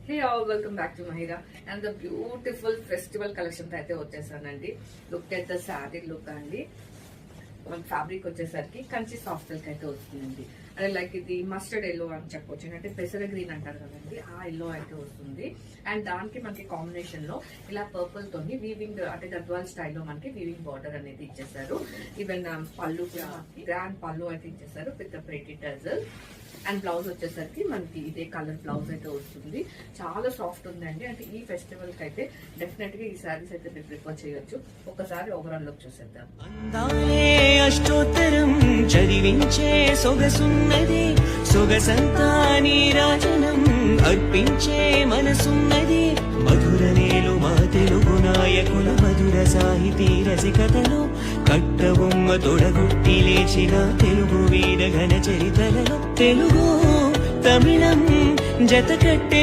Hey all welcome back to Mahira and the beautiful festival collection అయితే వచ్చేసానండి. Look at the sari look అండి. Fabric వచ్చేసరికి Kanchi soft silk అయితే వస్తుందండి. అంటే లైక్ ఇది మస్టర్డ్ ఎల్లో అని చెప్పొచ్చు, అంటే పెసర గ్రీన్ అంటారు కదండి, ఆ ఎల్లో అయితే వస్తుంది. అండ్ దానికి మనకి కాంబినేషన్ లో ఇలా పర్పుల్ తోని వీవింగ్ అంటే గద్వాల్ స్టైల్లో మనకి వీవింగ్ బార్డర్ అనేది ఇచ్చేసారు. ఈవెన్ పళ్ళు గ్రాండ్ పళ్ళు అయితే ఇచ్చేసారు విత్ ప్రెటీ టజల్. అండ్ బ్లౌజ్ వచ్చేసరికి మనకి ఇదే కలర్ బ్లౌజ్ అయితే వస్తుంది. చాలా సాఫ్ట్ ఉందండి. అంటే ఈ ఫెస్టివల్ కి అయితే డెఫినెట్ గా ఈ సారీస్ అయితే మీరు ప్రిఫర్ చేయొచ్చు. ఒకసారి ఓవరాల్ లుక్ చూసేద్దాం. అష్టోత్తరం చదివించే సొగసున్నది, సొగసంతా నీరాజనం అర్పించే మనసున్నది. మధుర నేలు మా తెలుగు నాయకుల మధుర సాహితీ రసికతలు, కట్టబొమ్మ తొడగొట్టి లేచిన తెలుగు వీర ఘన చరితలలో తెలుగు తమిళం జత కట్టే